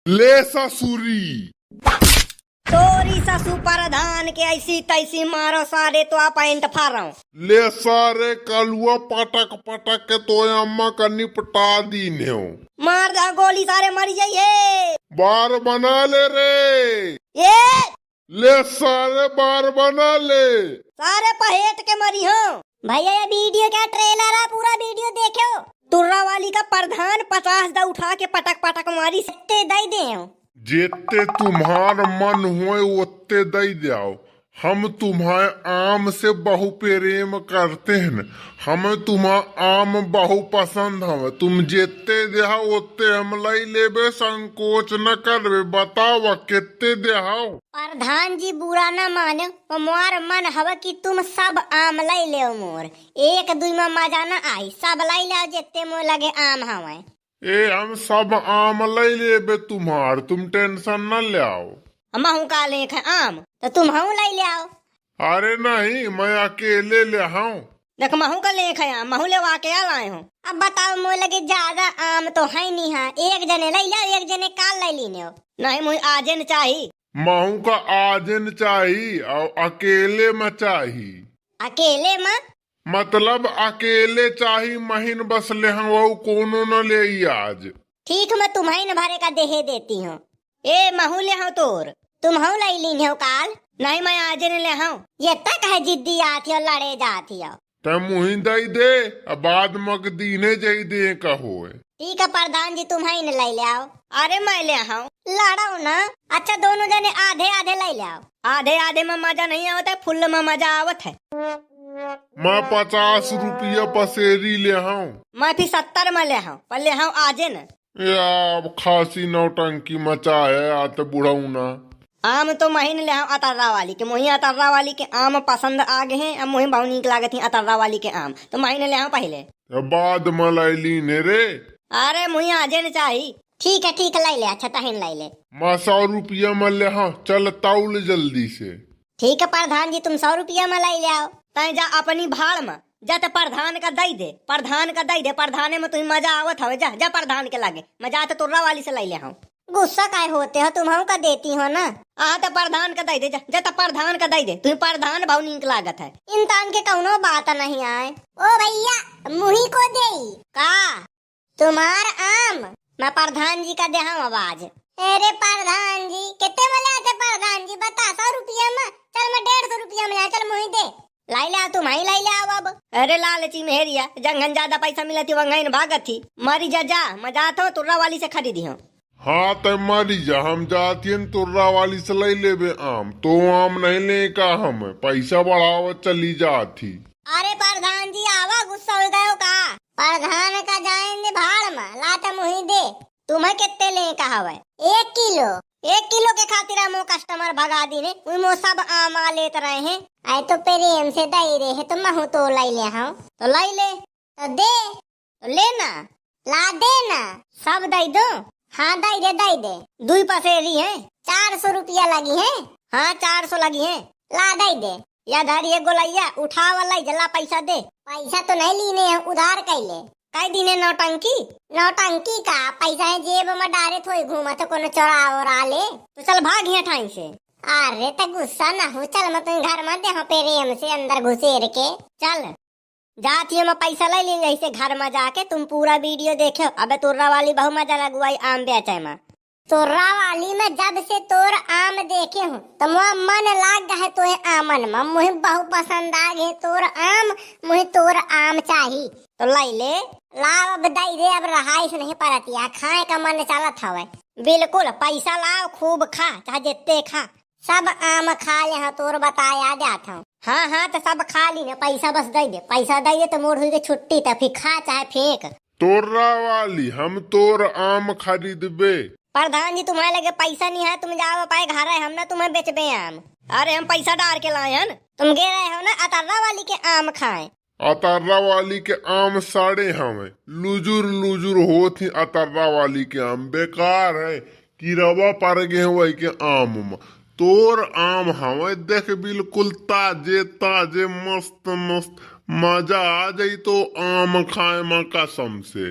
ले ससुरी। तोरी ससु प्रधान के ऐसी तैसी मारो सारे तो आप पैंट फारो। ले सारे कलुआ पटक पटक के तो अम्मा का निपटा दी ने मार दा गोली सारे मर जाइए। बार बना ले रे। ये ले सारे बार बना ले। सारे पहेट के मरी हो। भैया ये वीडियो क्या ट्रेलर है, पूरा वीडियो देखो। तुर्रा वाली का प्रधान 50 दा उठा के पटक पटक मारी सत्ते दई दे। जेते तुम्हार मन हुए ओते दई जाओ। हम तुम्हारे आम से बहु प्रेम करते हैं, हमें तुम्हारा आम बहु पसंद है। तुम जेते देहाओ ओते हम लई लेबे, संकोच न करबे। बताओ कितने देहाओ। प्रधान जी बुरा न मानो, मोर मन हवा कि तुम सब आम लई ले मोर। एक दुई में मजा न आई, सब लई ले जेते मोर लगे आम हवे। हम सब आम लई लेबे तुम्हार, तुम टेंशन न ले आओ। महू का लेख है आम तो तुम हूँ लाई ले आओ। अरे नहीं, मैं अकेले ले आऊं। देख महू का लेख है आम, महू ले वाके आ लाए हूँ। अब बताओ मोर लगे ज्यादा आम तो है नहीं है, एक जने लाई ले, एक जने काल लाई लीने हो। नहीं मुझे आजे न चाहिए। महू का आजन चाहिए और अकेले में चाहिए। अकेले में मतलब अकेले चाहिए, महीन बस ले हम वो कोनो न ले आज। ठीक, मैं तुम्हें न भरे का देहे देती हूँ। ए महू ले हूँ तोर, तुम हूँ लाई लीने हो काल। नहीं मैं आज न ले हूँ। ये तक है जिद्दी आती हो, लड़े जाती हो। तब मुही दई दे, अब बाद मक दीने जाई दे कहो। ठीक है प्रधान जी, तुम्हें न लाई ले आओ। अरे मैं ले आऊँ, लड़ाओ ना। अच्छा दोनों जने आधे आधे लाई ले आओ। आधे आधे में मजा नहीं आवता है, फुल में मजा आवत है। मैं 50 रुपया पसेरी ले आऊं। मैं फिर 70 में ले आऊं, पर ले आऊं आजे न। यार खासी नौटंकी मचा है, आते बुढ़ाऊ ना। आम तो महीन ले आऊं अतर्रा वाली के, मुही अतर्रा वाली के आम पसंद आ गए हैं। अब मुही बहुत नीक लागत है अतर्रा वाली के आम, तो महीने ले आऊं पहले। बाद में लाई लीने रे। अरे मुही आजे न चाहिए। ठीक है लाई ले। अच्छा तहिन लाई ले। मैं 100 रुपया में ले आऊं, चल तौल जल्दी से। ठीक है प्रधान जी, तुम 100 रुपया में लाई ले आओ। तय जा अपनी भाड़ में जा, तो प्रधान का दई दे, प्रधान का दई दे। प्रधाने में तुम्हें मजा आवत हवे, जा जा प्रधान के लागे। मैं जा तो तुर्रा वाली से लाई ले आऊं। गुस्सा काय होते हो, तुम का देती हो ना। तो प्रधान का दई दे, जा जा तो प्रधान का दई दे। तुम्हें प्रधान बहुत नीक लागत है। इंसान के कौनो बात नहीं आए। ओ भैया मुही को दे का तुम्हार आम, मैं प्रधान जी का दे हूँ आवाज। अरे प्रधान जी कितने में ले? प्रधान जी बता। 100 रुपया में? चल मैं 150 रुपया में ले। चल मुही दे, लाई ले तुम ही लाई ले आओ अब। अरे लालची मेहरिया, जंगन ज्यादा पैसा मिला थी वंगन भागत थी। मरी जा जा, मैं जाता हूँ तुर्रा वाली से खरीदी हूँ। हाँ तो मरी जा, हम जाती हैं तुर्रा वाली से लाई लेबे आम। तो आम नहीं ले का, हम पैसा बढ़ावा चली जाती। अरे प्रधान जी आवा, गुस्सा हो गए का? प्रधान का जाएंगे भाड़ में, लाता मुही दे। तुम्हें कितने ले का हवे? 1 किलो। 1 किलो के खातिर हम कस्टमर भगा दी ने, वो सब आम लेत रहे हैं। आए तो प्रेम से दई रहे है, तो मैं तो लाई ले हूँ। तो लाई ले तो दे, तो लेना ला देना, सब दई दो। हाँ दई दे। 2 पसेरी है, 400 रुपया लगी है। हाँ 400 लगी है, ला दई दे। या धरिए गोलैया, उठा वाला जला पैसा दे। पैसा तो नहीं लीने हैं, उधार कैले कई दिने। नौटंकी का पैसा है जेब में डारे थोड़ी घूमा तो कोनो चोरा और ले। तो चल भाग यहाँ ठाई से। अरे तो गुस्सा ना हो, चल मैं तुम घर में दे प्रेम से अंदर घुसेर के। चल जाती है, मैं पैसा ले लेंगे इसे घर में जाके। तुम पूरा वीडियो देखो। अबे तुर्रा वाली बहु मजा लगवाई आम बेचे में। तुर्रा वाली में जब से तोर आम देखे हूँ तो मोर मन लाग है तो आमन में। मुझे बहु पसंद आ गए तोर आम, मुझे तोर आम चाहिए। तो लाई ले, लाओ अब दई दे। अब रहाइश नहीं परतिया, खाए का मन चलत हवे। बिल्कुल पैसा लाओ, खूब खा, चाहे जितने खा। सब आम खा ले हाँ, तोर बताया जाता हूँ। हाँ तो सब खा ली ना, पैसा बस दई दे। पैसा दई दे तो मोड़ हुई के छुट्टी, तो फिर खा चाहे फेंक। तोर्रा वाली हम तोर आम खरीदबे। प्रधान जी तुम्हारे लगे पैसा नहीं है, तुम जाओ पाए घर है, हम ना तुम्हें बेचबे आम। अरे हम पैसा डाल के लाए हैं, तुम गे रहे हो ना अतर्रा वाली के आम खाए। अतर्रा वाली के आम साड़े हमें लुजुर होती। अतर्रा वाली के आम बेकार है, कीड़वा पड़ गए वही के आम में। तोर आम हमें देख बिल्कुल ताजे मस्त मजा आ जाई तो आम खाए में कसम से।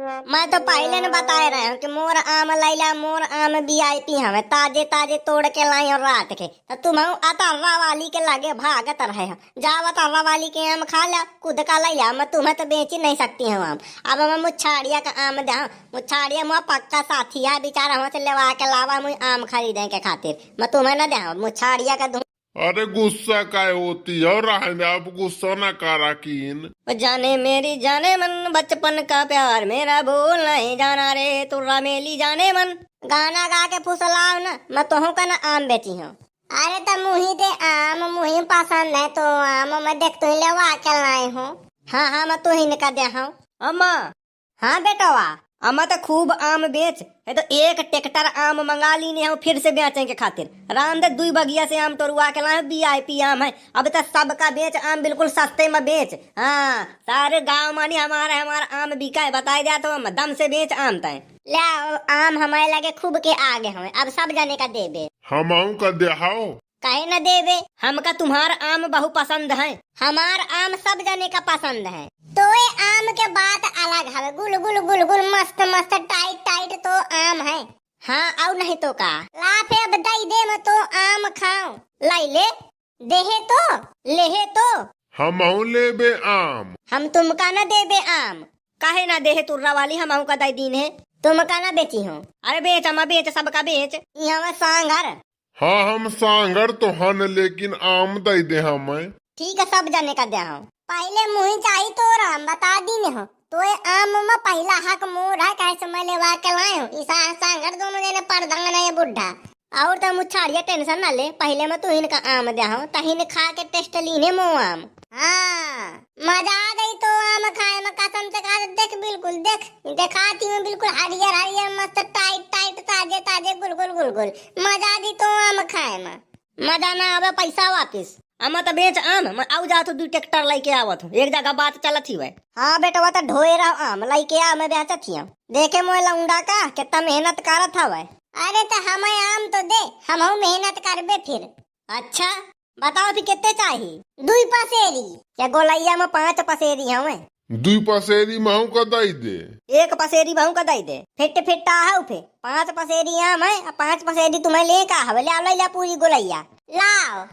मैं तो पहले ने बताए रहे हूँ कि मोर आम लैला, मोर आम VIP हमें ताजे ताजे तोड़ के लाई और रात के। तो तुम अतर्रा वाली के लगे भागत रहे हो, जाओ अतर्रा वाली के आम खा ला, खुद का लैला। मैं तुम्हें तो बेच ही नहीं सकती हूँ आम। अब मैं मुच्छाड़िया का आम दे, मुच्छाड़िया मुआ पक्का साथी है, बेचारा वहाँ से लेवा के लावा मुझे आम खरीदे के खातिर। मैं तुम्हें न दे मुच्छाड़िया का दूं। अरे गुस्सा काय होती है, और रहने आप गुस्सा ना करा कीन। जाने मेरी जाने मन, बचपन का प्यार मेरा भूल नहीं जाना रे, तुर्रा मेली जाने मन। गाना गा के फुसलाओ ना, मैं तो का ना आम बेची हूँ। अरे तो मुही दे आम, मुही पसंद है तो आम मैं देख तू लेवा के लाई हूँ। हाँ मैं तू ही का दे हूँ। अम्मा। हाँ बेटवा। अम्मा तो खूब आम बेच है, तो एक ट्रैक्टर आम मंगा ली ने फिर से बेचने के खातिर। राम दे 2 बगिया से आम तोड़वा के लाए, VIP आम है। अब तो सबका बेच आम, बिल्कुल सस्ते में बेच। हाँ सारे गांव मानी हमारा आम बिका है, बताई दिया तो दम से बेच आम तय ले। आम हमारे लगे खूब के आगे हमें, अब सब जाने का देबे। हम का देहाओ कहे न देवे, हमका तुम्हारा आम बहु पसंद है, हमार आम सब जने का पसंद है। तो ये आम के बात अलग है, गुल गुल गुल गुल मस्त मस्त टाइट टाइट तो आम है। हाँ और नहीं तो का लाफे अब दई दे मैं तो आम खाऊं। लाई ले देहे तो लेहे तो हम लेबे आम। हम तुमका न देबे आम। काहे ना देहे तुर्रा वाली, हम का दई दीन है, तुमका न बेची हूँ। अरे बेच अम्मा बेच, सबका बेच। यहाँ सांगर। हाँ हम सांगर तो हन, लेकिन आम दई दे हमें। ठीक है सब जाने का दे हूँ। पहले मुही चाहिए तो राम बता दी हो, तो ये आम में पहला हक मोर है, कैसे मैं लेवा के लाए हूँ। ईसा सांगर दोनों जने पड़दंग ना ये बुढ़ा। और तो मुच्छाड़िया टेंशन ना ले, पहले मैं तू इनका आम दे हूँ, तहीने खा के टेस्ट लीने मो आम। हाँ मजा आ गई तो आम खाए में, कसम से खा। देख बिल्कुल देख दिखाती हूँ, बिल्कुल हरियर हरियर मस्त टाइट टाइट ताजे ताजे गुल गुल गुल गुल। मजा दी तो आम खाए में, मजा ना आवे पैसा वापिस। अम्मा तो बेच आम, मैं आऊ जा तो 2 ट्रैक्टर लेके आवत हूँ, एक जगह बात चलत ही है। हाँ बेटा वो तो ढोए रहा आम लेके आ, मैं बेचत ही। देखे मोए लौंडा का कितना मेहनत करत हवे। अरे तो हमें आम तो दे, हम मेहनत करबे फिर। अच्छा बताओ फिर कितने चाहिए। 2 पसेरी या गोलैया में 5 पसेरी हमें। 2 पसेरी महू का दई दे। 1 पसेरी महू का दई दे। फिट फिट्टा है फे 5 पसेरी आम है, 5 पसेरी तुम्हें ले का हवे, ले ला पूरी गोलैया लाओ।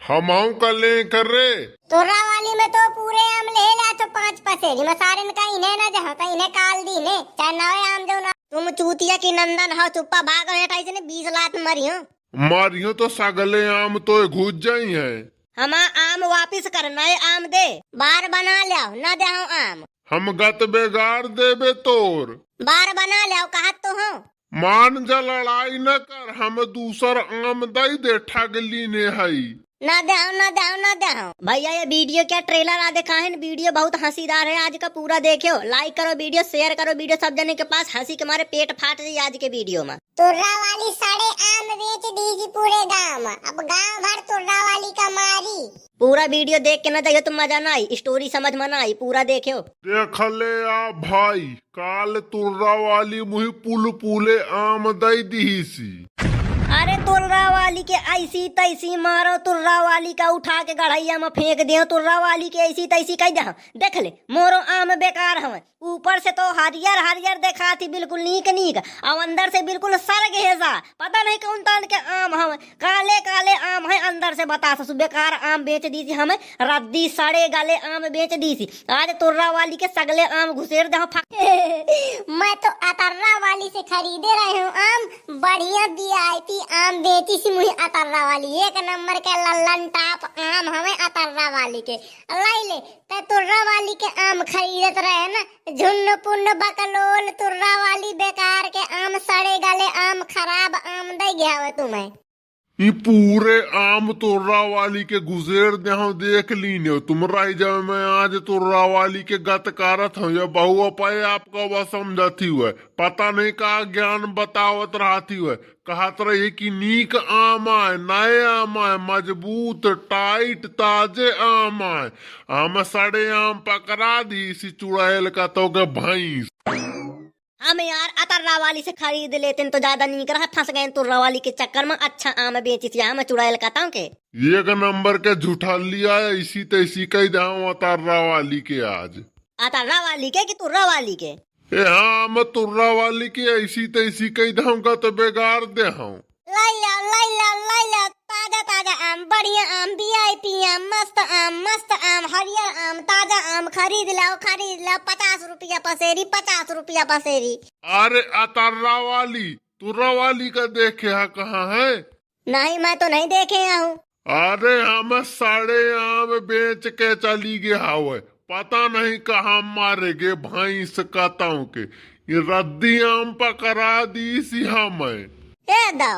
हम का ले कर रे। तोरा वाली में तो पूरे आम ले ला तो 5 पसेरी में सारे का इन्हें ना जहाँ का इन्हें काल दी ने, चाहे नवे आम जो ना। तुम चूतिया की नंदन हो, चुप्पा भाग हटाई से 20 लात मरी हो। मारियो तो सगले आम तो घुस जाई है। हम आम वापिस कर, नए आम दे, बार बना लिया न दे आम। हम गत बेगार देबे तोर। बार बना लिया कहा तो हो। मान जा लड़ाई न कर, हम दूसर आम दई दे, ठग लीने हई। ना दे भैया ये वीडियो क्या ट्रेलर आ देखा है, वीडियो बहुत हंसीदार है आज का, पूरा देखो, लाइक करो वीडियो, शेयर करो वीडियो, सब जने के पास हंसी के मारे पेट फाट जाए आज के वीडियो में। तुर्रा वाली साढ़े आम बेच दीजिए पूरे गांव में, अब गांव भर तुर्रा वाली का मारी। पूरा वीडियो देख के ना देखो तुम मजा ना आई, स्टोरी समझ में ना आई, पूरा देखो। देख ले आ भाई, काल तुर्रा वाली मुही पुल पुले आम दई दी सी। अरे तुर्रा वाली के ऐसी तैसी मारो, तुर्रा वाली का उठा के गढ़ैया में फेंक दे, तुर्रा वाली के ऐसी तैसी कह दे। देख ले मोरो आम बेकार हवे, ऊपर से तो हरियर हरियर देखा थी, बिल्कुल नीक नीक, और अंदर से बिल्कुल सर घेजा, पता नहीं कौन तन के आम हवे, काले काले आम है अंदर से। बता ससु बेकार आम बेच दी थी हमें, रद्दी सड़े गले आम बेच दी थी। आज तुर्रा वाली के सगले आम घुसेर दे। मैं तो अतर्रा वाली से खरीदे रहे हूँ आम, बढ़िया VIP आम बेची सी मुझे अतर्रा वाली, 1 नंबर के लल्लन टाप आम हमें अतर्रा वाली के। लाई ले ते तुर्रा वाली के आम खरीदत रहे ना, झुन्न पुन्न बकलोल, तुर्रा वाली बेकार के आम, सड़े गले आम, खराब आम दे गया तुम्हें। ये पूरे आम तुर्रा वाली के गुजेर दे देख लीने, तुम रह जाओ। मैं आज तुर्रा वाली के गत कारत हूँ, या बहु पाए आपका वह समझती हुए, पता नहीं का ज्ञान बतावत रहती हुए, कहत रही कि नीक आम आए, नए आम आए, मजबूत टाइट ताजे आम आए। हम सड़े आम पकड़ा दी सी चुड़ैल का तो के भैंस। हम यार अतर्रा वाली से खरीद लेते तो ज्यादा नहीं रहा, फंस गए तुर्रा वाली के चक्कर में। अच्छा आम बेची थी, आम चुड़ैल का के 1 नंबर के झूठा लिया, इसी तैसी कह जाऊँ अतर्रा वाली के आज। अतर्रा वाली के कि तुर्रा वाली के? ए हाँ मैं तुर्रा वाली की ऐसी तैसी कही दूंगा तो बेगार दे हूँ। ला ताजा ताजा आम, बढ़िया आम, वीआईपी आम, मस्त आम, हरियर आम, ताजा आम खरीद लाओ 50 रुपया पसेरी, 50 रुपया पसेरी। अरे अतर्रा वाली तुर्रा वाली का देखे है कहाँ है? नहीं मैं तो नहीं देखे हूँ। अरे हम साढ़े आम बेच के चली गए हवे, पता नहीं कहाँ मारे गे भैंस कहताऊ के। ये रद्दी आम पकड़ा दी सी हमें। ए दो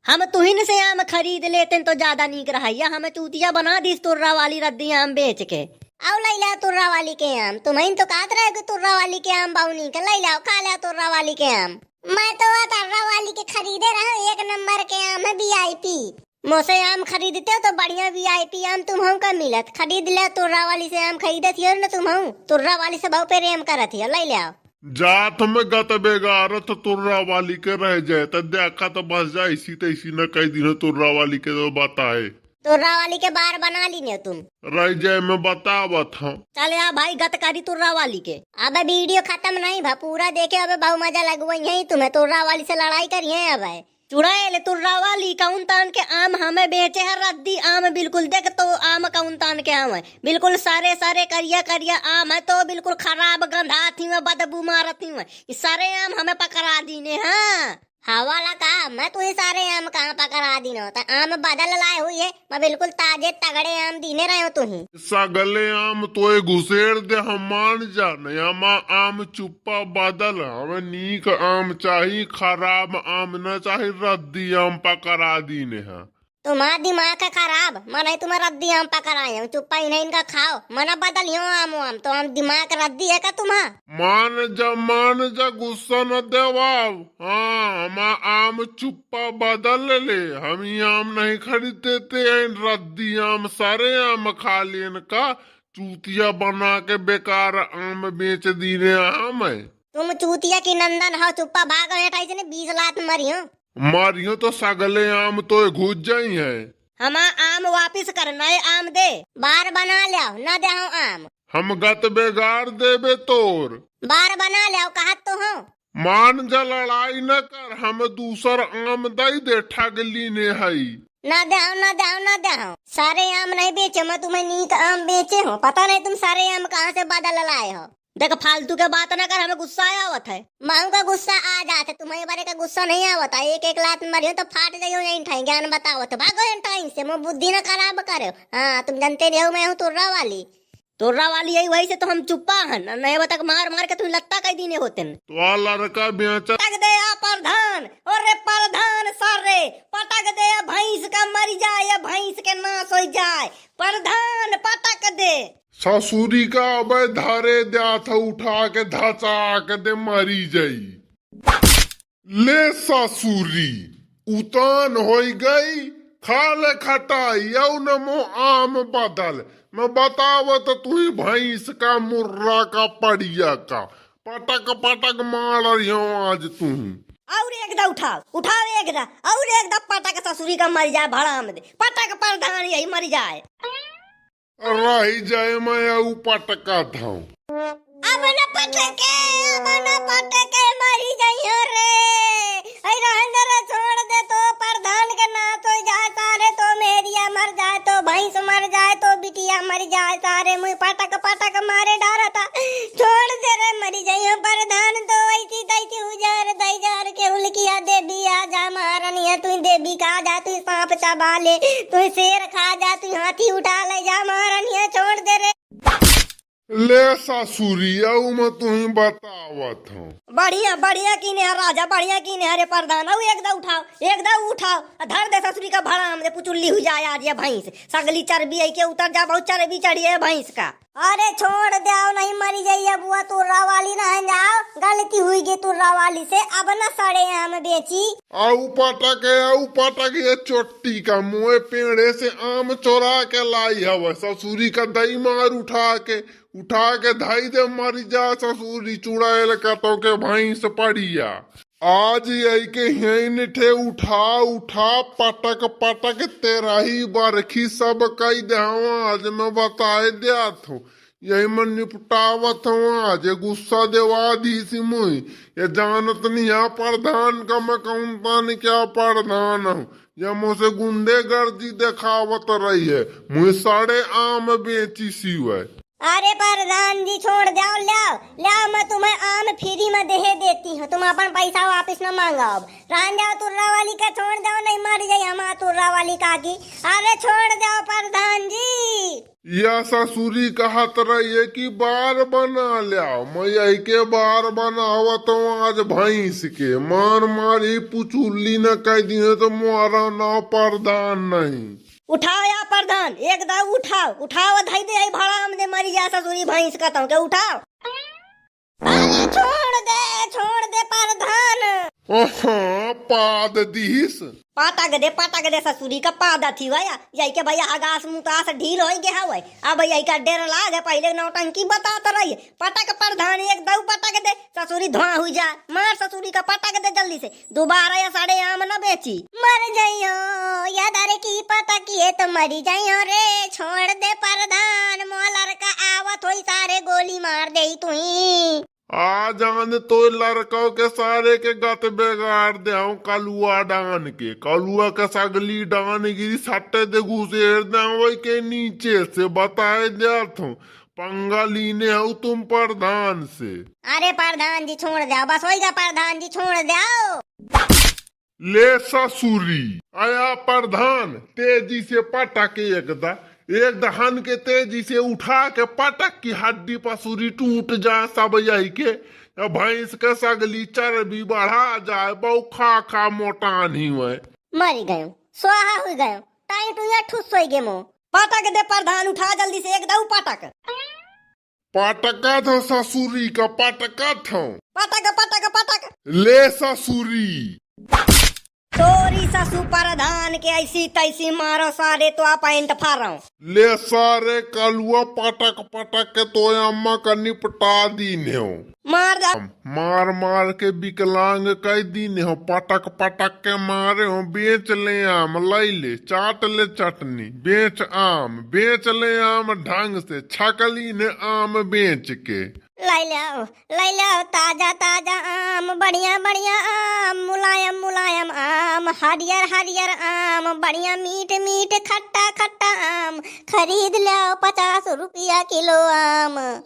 हम तुहिन से आम खरीद लेते तो ज्यादा नीक रहा, हमें चूतिया बना दी तुर्रा वाली रद्दी आम बेच के। आओ लै ला तुर्रा वाली के आम, तुम्हें तो कहत रहे कि तुर्रा वाली के आम बाउनी के लै लाओ, खा ला तुर्रा वाली के आम। मैं तो तुर्रा वाली के खरीदे रहा, 1 नंबर के आम है वीआईपी। मोसे आम खरीदते हो तो बढ़िया वीआईपी आम तुम्हें का मिलत, खरीद ले। तुर्रा वाली से आम खरीदत हो न तुम्हें, तुर्रा वाली से बहुत प्रेम करत हो, लै लाओ। जात में गत बेगारत तुर्रा वाली के रह जाए तो देखा तो बस जा इसी तैसी न कई दिन तुर्रा वाली के तो बताए। तुर्रा वाली के बार बना ली ने तुम, रह जाए मैं बतावत हूँ। चले आ भाई गत करी तुर्रा वाली के। अब वीडियो खत्म नहीं भा, पूरा देखे, अब बहुत मजा लगवाई है तुम्हें। तुर्रा वाली से लड़ाई करी है अब चुड़ैल तुर्रा वाली कौन तान के आम हमें बेचे है रद्दी आम, बिल्कुल देख तो आम कौन तान के आम है, बिल्कुल सारे सारे करिया करिया आम है, तो बिल्कुल खराब गंधा थी में बदबू मारती में। इस सारे आम हमें पकड़ा दीने। हाँ हवाला का मैं तुझे सारे आम कहाँ पकड़ा दी न, आम बदल लाए हुई है, मैं बिल्कुल ताजे तगड़े आम दीने रहे हो तुही। सगले आम तो घुसेड़ दे हम मान जा नहीं, हमा आम चुप्पा बदल, हमें नीक आम चाहिए, खराब आम न चाहिए, रद्दी आम पकड़ा दीने है। तुम्हारा दिमाग है खराब, मैं तुम्हें रद्दी आम पकड़ाए हूँ, चुप्पा इन्हें इनका खाओ, मना बदल आम तो हम दिमाग रद्दी है का तुम्हारा? मान जा गुस्सा न देवाव। हाँ हम आम चुप्पा बदल ले, हम ही आम नहीं खरीदते हैं, रद्दी आम सारे आम खा लेन का, चूतिया बना के बेकार आम बेच दीने आम है। तुम चूतिया की नंदन हो, चुप्पा भागो हटाई से 20 लात मरी हो। मारियो तो सगले आम तो घुस जाई है। हम आम वापिस कर, नए आम दे, बार बना लिया न दे आम। हम गत बेगार देबे तोर, बार बना लिया कहत तो हो। मान जा लड़ाई न कर, हम दूसर आम दई दे, ठगली ने हई। न दे सारे आम नहीं बेचे, मैं तुम्हें नीक आम बेचे हो, पता नहीं तुम सारे आम कहाँ से बदल लाए हो। देख फालतू के बात न कर, हमें गुस्सा आवत है। माऊ का गुस्सा आ जाता है, तुम्हारे बारे का गुस्सा नहीं आवता। एक लात मरियो तो फाट जाइयो, यही ठाई ज्ञान बताओ तो भागो टाइम से, मैं बुद्धि न खराब करे। हाँ तुम जानते रहो मैं हूँ तुर्रा वाली यही वही से तो हम चुप्पा है, नहीं बता मार मार के तुम लत्ता कई दिने होते तो लड़का बेचा पटक दे प्रधान, और प्रधान सारे पटक दे, भैंस का मर जाए, भैंस के नाश हो जाए, प्रधान पटक दे। ससुरी का अब धारे दिया था, उठा के धचा के दे मरी जाई। ले ससुरी उतान हो गई, खा ले खटाई, यौ न मो आम बदल। मैं बताव तो तू ही भैंस का मुर्रा का पड़िया का पटक पटक मार रही हो आज तू। और एक दा उठाओ एक दा, और एक दा पटक ससुरी का मर जाए, भड़ा में दे पटक प्रधान यही मर जाए। रही जाए मैं पटका था, अब न पटके मरी जाइयो रे, रहने रे छोड़ दे तो प्रधान के ना तो जाए सारे, तो मेरिया मर जाए, तो भैंस मर जाए, तो बिटिया मर जाए, सारे मुझे पटक मारे डारा था, छोड़ दे रे मरी जाइयो प्रधान। तो ऐसी तैसी उजार दैजार के उल्किया देवी आ जा महारानिया, तू देवी खा जा, तू सांप चबा ले, तू शेर खा जा, तू हाथी उठा ले जा महारानिया, छोड़ दे रे। ले ससुरिया मैं तुम्हें बतावत हूँ। बढ़िया कीने है राजा, बढ़िया कीने है रे प्रधान। एक दा उठाओ धर दे ससुरी का भड़ा में पुचुल्ली हो जाए आज ये भैंस, सगली चर्बी है के उतर जा, बहुत चर्बी चढ़ी है भैंस का। अरे छोड़ दो नहीं मरी जाइए बुआ, तुर्रा वाली ना जाओ, गलती हुई गई तुर्रा वाली से, अब न सड़े आम बेची। आऊ पटक ये चोटी का मुँह पेड़े से आम चोरा के लाई हवा, ससुरी का दही मार उठा के धाई दे मरी जा ससुरी, चुड़ैल का तो के भैंस पड़िया। आज यही के यही ठे उठा पटक तेरा ही बरखी सब कई दे, आज मैं बताए दिया था, यही मन निपटावत हूँ आज। गुस्सा देवा दी सी मुई, ये जानत नहीं है प्रधान का मैं कौन तान क्या प्रधान हूँ। या मुझसे गुंडे गर्जी दिखावत रही है, मुझे साढ़े आम बेची सी है। अरे प्रधान जी छोड़ जाओ, लाओ लाओ, मैं तुम्हें आम फ्री में दे देती हूँ, तुम अपन पैसा वापस न मांगाओ। रान जाओ तुर्रा वाली का, छोड़ जाओ, नहीं मर जाए हम तुर्रा वाली का की। अरे छोड़ जाओ प्रधान जी। या ससुरी कहत रही है कि बार बना लिया, मैं यही के बार बनावत हूँ आज भैंस के। मार मारी पुचुल्ली न कह दी है तो मोरा नाव प्रधान नहीं। उठाओ या प्रधान, एक दाव उठाओ, उठाओ, धाई दे भाड़ा हम दे मरी जा ससुरी भैंस का तो के उठाओ। अरे छोड़ दे प्रधान। हाँ पाद दीस, पाटा दे ससुरी का पादा थी भैया, यही के भैया आगास मुतास ढील हो गया है। अब यही का डेर लाग है, पहले नौटंकी बताता रही। पटक प्रधान एक दाव पटक दे, ससुरी धुआं हुई जा। मार ससुरी का पटक दे जल्दी से, दोबारा या साढ़े आम न बेची। मर जाइयो याद अरे की पटकिए तो मरी जाइयो रे। छोड़ दे प्रधान, मोलर का आवत होई सारे गोली मार दे तुही। आ जान तो लड़कों के सारे के गत बेगाड़ दे कलुआ डान के। कलुआ के सगली डान गिरी सट्टे दे घुसेर दे वही के नीचे से बताए दिया था। पंगा लीने हो तुम प्रधान से। अरे प्रधान जी छोड़ जाओ, बस होगा प्रधान जी छोड़ जाओ। ले ससुरी आया प्रधान, तेजी से पटक एक दहन के तेजी से उठा के पटक की हड्डी पसूरी टूट जाए सब यही के। भैंस के सगली चर्बी बढ़ा जाए, बहु खा खा मोटान ही हुए। मरी गयो, स्वाहा हुई गयो, टाइम टू या ठुस होई गे मो। पटक दे प्रधान, उठा जल्दी से एक दाऊ पटक। पटका था ससुरी का, पटका था। पटक ले ससुरी। तोरी ससु प्रधान के ऐसी तैसी मारो सारे तो आप पैंट फारो। ले सारे कलुआ पटक के तो अम्मा का निपटा दीने हो। मार मार के विकलांग कह दीने हो। पटक के मारे हो। बेच ले आम, लाई ले, चाट ले चटनी, बेच ले आम ढंग से, छकली ने आम बेच के। लाई लाओ ताजा आम, बढ़िया आम, मुलायम आम, हरियर आम, बढ़िया मीठ खट्टा आम। खरीद लाओ 50 रुपया किलो आम।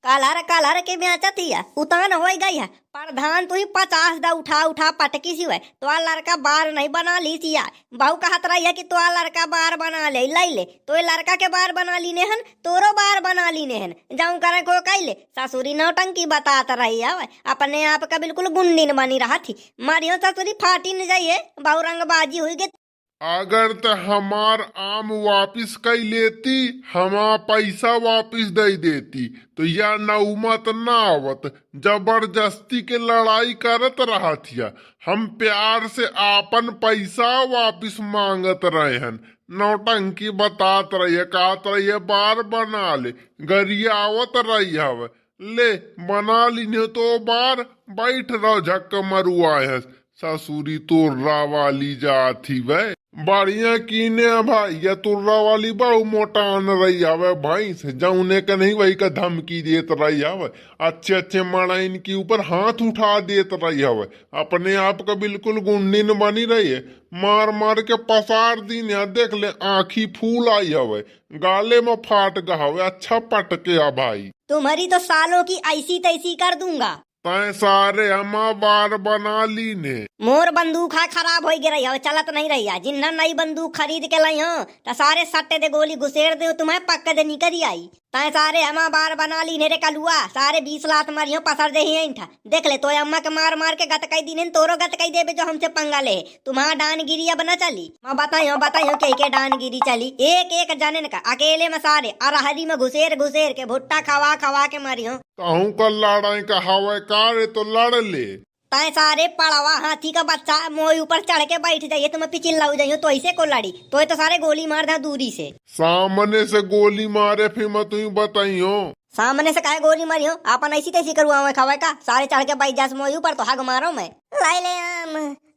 कलर के बेचतिया उतान हो गई है। प्रधान तू ही 50 दा उठा पटकी सी है। तो लड़का बार नहीं बना ली सिया। बहू कहत रही है कि तो लड़का बार बना ले, ले तो लड़का के बार बना लीने हन, तोरो बार बना लीने हन। जाऊं करे को कैले ससुरी नौटंकी बताता रही है। अपने आप का बिल्कुल गुंडीन बनी रहा थी। मारियो ससुरी फाटी न जाइए, बहु रंगबाजी हुई गई। अगर तो हमार आम वापिस कर लेती, हमारा पैसा वापिस दे देती, तो यह नौमत ना आवत। जबरदस्ती के लड़ाई करत रहा थिया। हम प्यार से आपन पैसा वापिस मांगत रहे हन। नौटंकी बात रही है, कहत रही है बार बना ले, गरियावत रही हव। ले बना ली तो बार बैठ रहो, झक मरुआ है। ससुरी तुर्रा वाली जाती वह बढ़िया कीने भाई, या तुर्रा वाली बहु मोटान रही हवे। भैंस जौने का नहीं वही का धमकी देत रही हवे। अच्छे मड़ाइन के ऊपर हाथ उठा देत रही हवे। अपने आप का बिल्कुल गुंडीन बनी रही है। मार के पसार दिन देख ले, आँखी फूल आई हवे, गाले में फाट गा हवे। अच्छा पटके आ भाई, तुम्हारी तो सालों की ऐसी तैसी कर दूंगा। तय सारे हमा बार बना ली ने। मोर बंदूक है खराब हो गई है, चलत नहीं रही है। जिन्ना नई बंदूक खरीद के लाई हो तो सारे सट्टे दे गोली घुसेर दे, तुम्हें पक्का दे निकल आई। तय सारे हमा बार बना ली रे कलुआ, सारे 20 लात मारियो पसर दे ही था। देख ले तो अम्मा के मार के गत कई दिन तोरो गत कई देबे जो हमसे पंगा ले। तुम्हारा डान गिरी अब न चली। मैं बताइयो के डान गिरी चली। एक जाने का अकेले में सारे अरहरी में घुसेर के भुट्टा खवा के मारियो। कहूँ का लड़ाई का हवा कारे तो लड़ ले। तय सारे पड़ावा हाथी का बच्चा मोई ऊपर चढ़ के बैठ जाइए, तुम पिचिल लाऊ जाइयो तो ऐसे को लड़ी तो सारे गोली मार दे दूरी से। सामने से गोली मारे फिर मैं तुम्हें बताइयो। सामने से काहे गोली मारियो, अपन ऐसी तैसी करुआ मैं खवाए का। सारे चढ़ के बैठ जास मोई ऊपर तो हग मारो मैं। लाई ले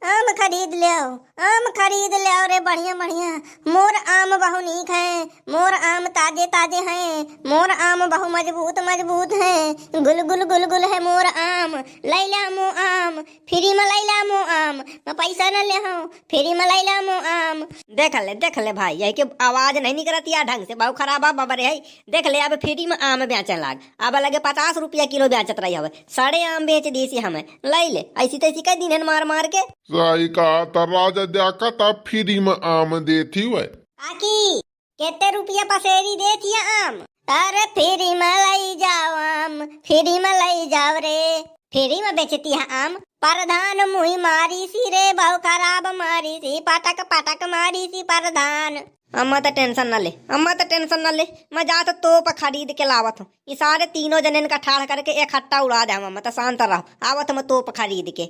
आम खरीद ले आओ। आम खरीद ले रे बढ़िया बढ़िया। मोर आम बहु नीक है, मोर आम ताजे ताजे हैं, मोर आम बहु मजबूत मजबूत हैं। गुल गुल गुल गुल है मोर आम, लैला मो आम, फ्री में लैला मो आम, मैं पैसा न ले हूँ, फ्री में लैला मो आम। देख ले भाई, यही के आवाज नहीं निकलती है ढंग से, बहु खराब बाबा रे। देख ले अब फ्री में आम बेचन लाग, अब लगे 50 रुपया किलो बेचत रही हवे। साढ़े आम बेच दी हमें, लै ले ऐसी तैसी कह दिन मार मार के। सही कहा त राजा देखा तब फ्री में आम देती हुए। काकी कितने रुपया पसेरी देती है आम? अरे फ्री में लाई जाओ आम, फ्री में लाई जाओ रे, फ्री में बेचती है आम। प्रधान मुही मारी सी रे, बहु खराब मारी सी, पटक पटक मारी सी प्रधान। अम्मा तो टेंशन न ले, अम्मा तो टेंशन न ले, मैं जा तो तोप खरीद के लावत हूँ। ये सारे तीनों जने का ठाड़ करके एक हट्टा उड़ा दे। अम्मा तो शांत रहो, आवत मैं तोप खरीद के।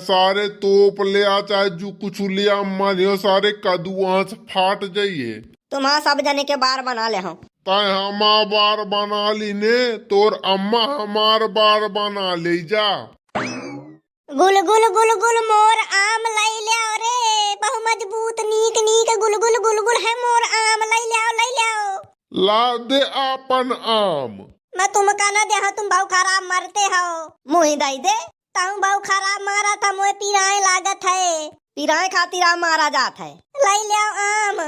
सारे तोप ले आ चाहे जो कुछ ले आ, मारियो सारे कदुआ से फाट जाइए। तुम्हारा सब जने के बार बना ले हूँ। तय हमार बार बना ली ने, तोर अम्मा हमार बार बना ले जा। गुल गुल गुल गुल मोर आम लै ले रे, बहु मजबूत नीक नीक गुल गुल गुल गुल है मोर आम, लै ले। ला दे अपन आम। मैं तुमका न दे, तुम बहु खराब मरते हो। मुही दई दे, ताऊ बहु खराब मारा था, मुझे पिराए लागत है, पिराए खातिर आम मारा जात है। लै ले आम।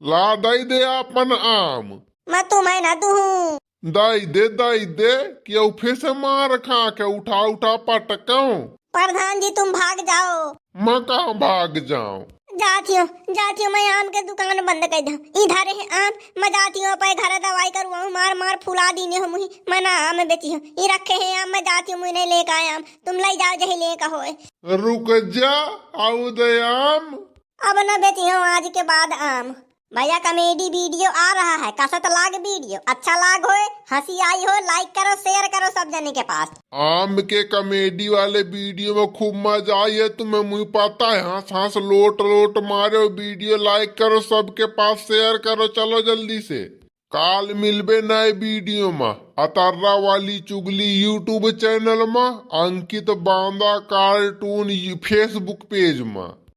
ला दई दे अपन आम। मैं तुम्हें न दूँ। दई दे क्यों फिर से मार खा के उठा उठा पटकाऊं। प्रधान जी तुम भाग जाओ। मैं कहाँ भाग जाऊं? जाती हूँ मैं आम के दुकान बंद कर दूं। इधर है आम, मैं जाती हूँ पे घर दवाई करवाऊँ, मार मार फुला दीने हो मुही, मैं ना आम बेची हूँ। ये रखे हैं आम, मैं जाती हूँ, मुझे लेकर आए आम, तुम ले जाओ जही ले का होए। रुक जा, आऊ दे आम। अब न बेची हूँ आज के बाद आम। भैया कॉमेडी वीडियो आ रहा है, कसत लाग वीडियो, अच्छा लाग होए, हंसी आई हो, लाइक करो शेयर करो सब जने के पास। आम के कॉमेडी वाले वीडियो में खूब मजा आई है, तुम्हें मुझे पता है। हंस हंस लोट लोट मारो, वीडियो लाइक करो, सबके पास शेयर करो। चलो जल्दी से, काल मिलबे नए वीडियो में अतर्रा वाली चुगली यूट्यूब चैनल में, अंकित बांदा कार्टून फेसबुक पेज में।